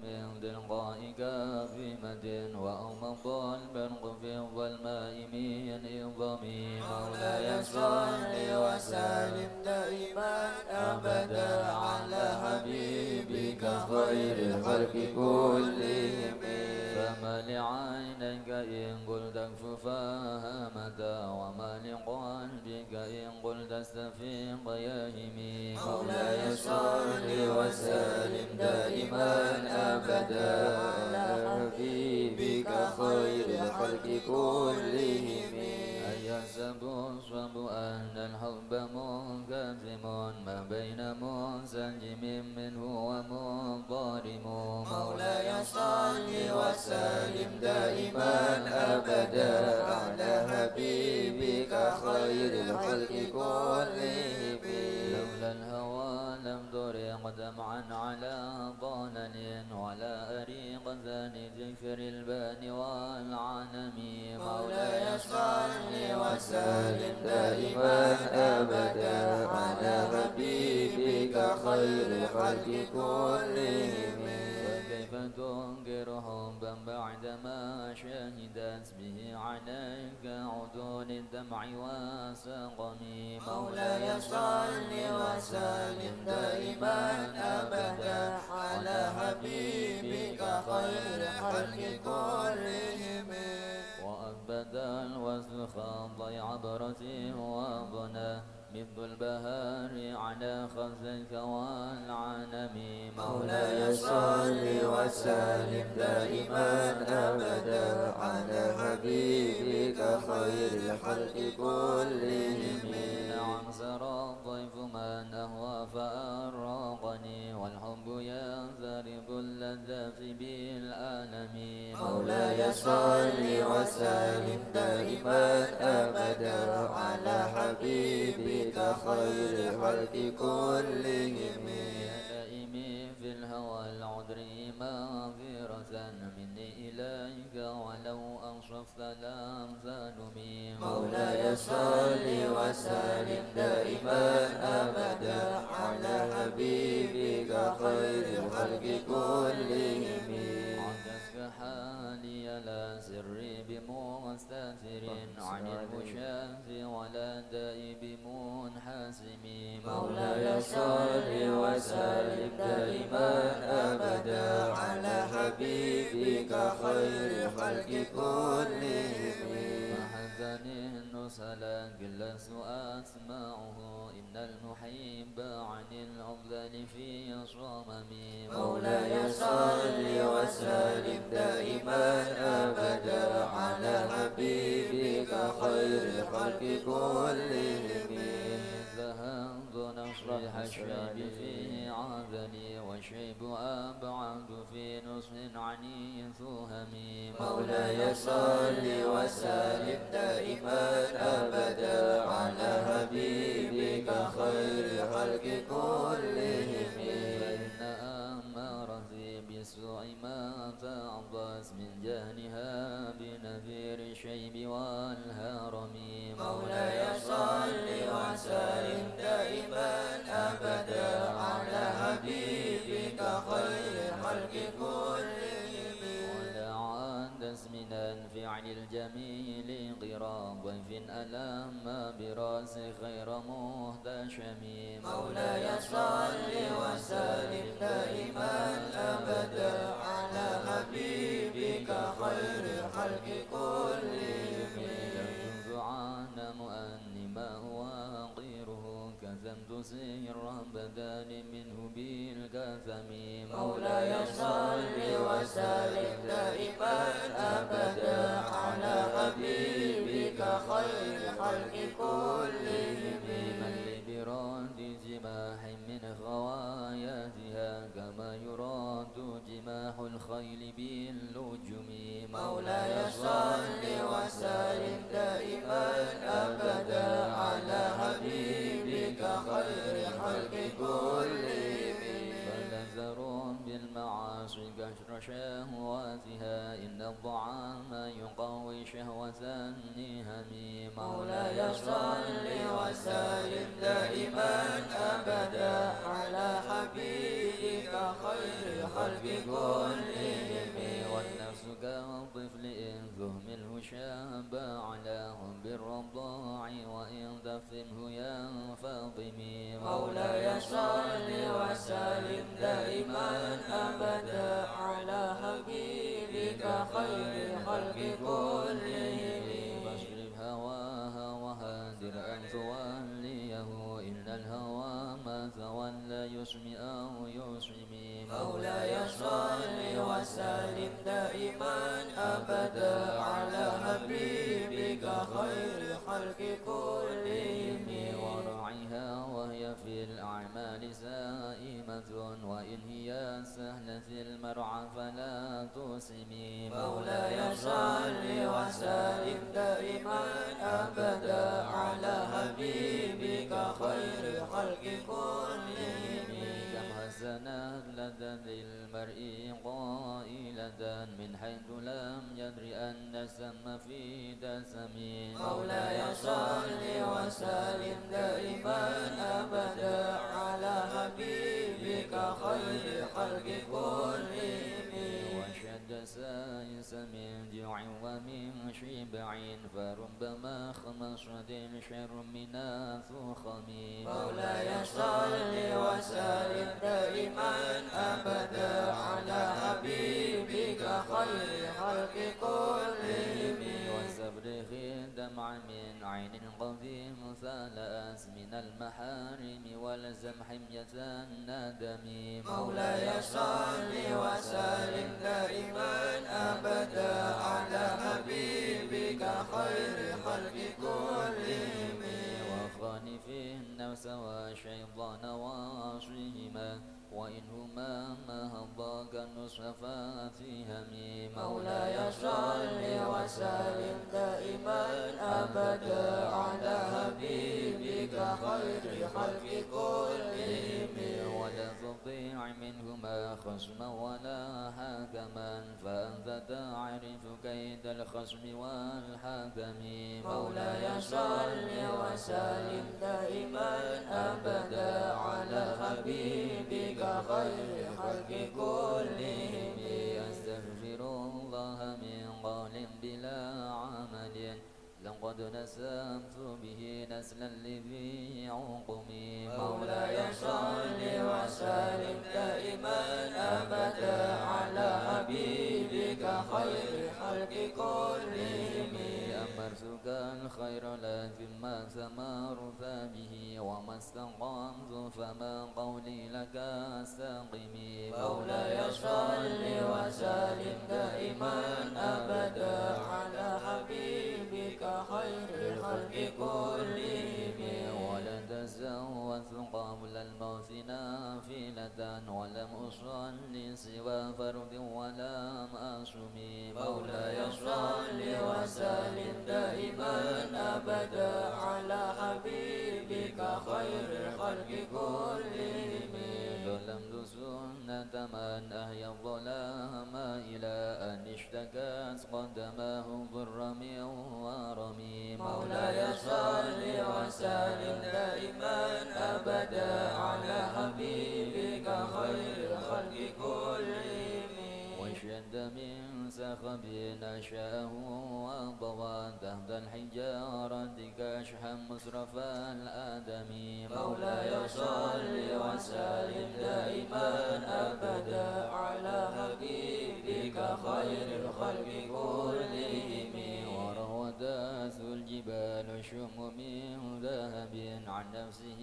من تلقاء كافمة وأمض البرق في الظلماء من إظامي مولاي صل وسلم دائما أبدا على حبيبك خير الخلق كلهم فما لعينك إن قلت اكففاها متى وما لقلبك إن قلت استفيق يهمي مولاي صل وسلم دائما أبدا على حبيبك خير الخلق كلهم أيحسب الصب أن الحب منكتم ما بين منسجم منه ومنظلم مولاي صل وسلم دائما أبدا على حبيبك خير الخلق كلهم لولا الهوى لم طرق دمعا على ضلل ولا أريق ذاني ذكر البان والعنم مولاي صل وسلم دائما أبدا على حبيبك خير الخلق كلهم فكيف تنكر حبا بعدما شهدت به عليك عدول الدمع والسقم مولاي صل وسلم دائما أبدا على حبيبك خير الخلق كلهم وأبدا الوسخ ضي عبرة وضنا مثل البهار على خزيك والعنم مولاي صل وسلم دائما أبدا على حبيبك خير الخلق كلهم نعم سرى الضيف من أهوى فأراقني والحب ينزرب اللذات بالألم مولاي صل وسلم دائما أبدا على حبيبك خير الخلق كلهم دائمي في الهوى العذري مغفرة مني إليك ولو أنصفت لم تلمي مولاي صل وسلم دائما أبدا على حبيبك خير الخلق كلهم عكسك حالي لا سري بمستتر عن المشاف ولا داء بمنحسم مولاي صل وسلم دائما أبدا على حبيبك خير الخلق كلهم محزن النسلا لست أسمعه إن المحب عن الأفضل في صمم مولاي صل وسلم دائما أبدا على حبيبك خير الخلق كلهم ذهبت نصر الشيب في عذلي والشيب أبعد في نصح عني ثهمي مولاي صل وسلم دائما أبدا على حبيبك خير الخلق كلهم فإن أمارتي بالسوء ما تعبس من جهلها بنذير الشيب والهرم مولاي صل وسلم دائما أبدا على حبيبك خير الخلق كلهم ودعا من الفعل الجميل قراب ضيف ألم براس خير مهتشم مولاي صل وسلم دائما أبدا على حبيبك خير الخلق كلهم كنت عن مؤنما هو غيره كتمت سيرا بدال منه بالكثم مولاي صل وسلم دائما أبدا على حبيبك خير الخلق كلهم من لبراد جماح من خواياتها كما يراد جماح الخيل باللجم مولاي صل وسلم دائما أبدا على حبيبك خير الخلق كلهم فنذر بالمعاصي واصل كسر شهواتها إن الطعام يقوي شهوة النهم مولاي صل وسلم دائما أبدا على حبيبك خير خلق كلهم والنفس كالطفل إن تهمله شاب على حب الرضاع وإن تفهمه ينفطم مولاي صل وسلم دائما أبدا على حبيبك خير خلق كلهم فاصرف هواها وهادر أن توليه إن الهوى ما تولى يسمي أو يسمي مولاي صل وسلم دائما أبدا على حبيبك خير خلق كلهم وراعها وهي في الأعمال سائمة وإن هي سهلة المرعى فلا تسمي مولاي صل وسلم دائما أبدا على حبيبك خير خلق كلهم كم حسنات لدى المرء قائلة من حيث لم يدر أن السم في دسم مولاي صل وسلم دائما أبدا على حبيبك خير خلق كلهم وشد سائس من جوع ومن شبع فربما خمصت شر من الثخم مولاي صل وسلم دائما أبدا على حبيبك خير خلق كلهم واستفرغ الدمع من عين قديم ثلاث من المحارم والزم حمية الندم مولاي صل وسلم دائما أبدا على حبيبك خير خلق كلهم وخالف النفس والشيطان وعصيهما وإنهما ما هضاك النصح فاتهم مولاي صل وسلم دائما أبدا على حبيبك خير خلق كلهم ولا تطيع منهما خصما ولا حكما فأنت تعرف كيد الخصم والحكم مولاي صل وسلم دائما أبدا على حبيبك خير خلق كلهم أستغفر الله من قول بلا عمل لقد نسمت به نسلا لذي عقم مولاي صل وسلم دائما أبدا على حبيبك خير خلق كلهم أمرتك الخير لكن ما ثمرت به وما استقمت فما قولي لك استقم مولاي صل وسلم دائما أبدا على حبيبك خير خلق كلهم ولا تزوث قبل الموت نافلة ولم أصلي سوى فرد ولم أصم مولاي صل وسلم دائما أبدا على حبيبك خير خلق كلهم ظلمت سنة من أحيا الظلام إلى أن اشتكت قدماه ضر من ورم مولاي صل وسلم دائما أبدا على حبيبك خير خلق كلهم وشد من سخب نشأه وضوى تحت الحجارة كشحا مسرف الآدم مولاي صل وسلم دائما أبدا على حبيبك خير الخلق كلهم وروتت الجبال شم من ذهب عن نفسه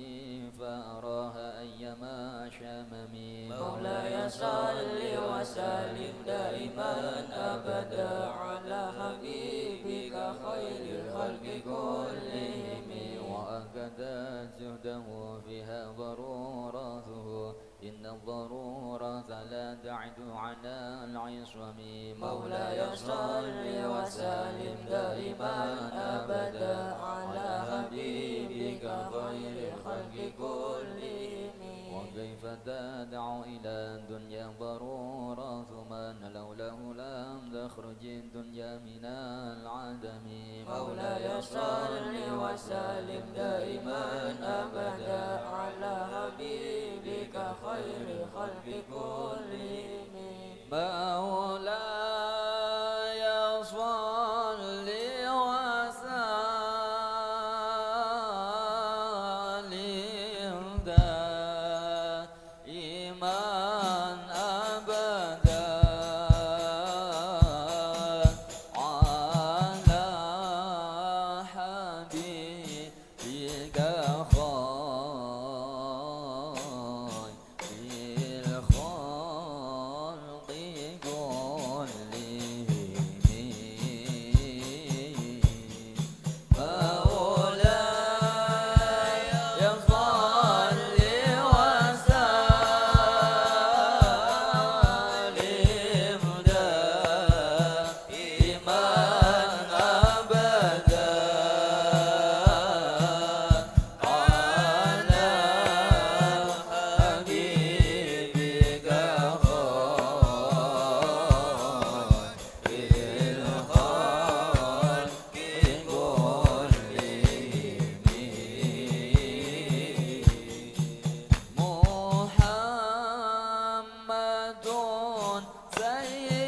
فأراها أيما شمم مولاي صل وسلم دائما أبدا على حبيبك خير الخلق كلهم وأكدت زهده فيها ضرورته إن الضرورة لا تعد على العصم مولاي صل وسلم دائما أبدا على حبيبك خير الخلق كلهم وكيف تدعو إلى الدنيا ضرورة نجي الدنيا من العدم مولاي صل وسلم دائما أبدا على حبيبك خير خلق كلهم مولاي صل وسلم دائما أبدا على حبيبك خير الخلق كلهم مولاي صل وسلم دائما أبدا على حبيبك خير الخلق كلهم محمد سيد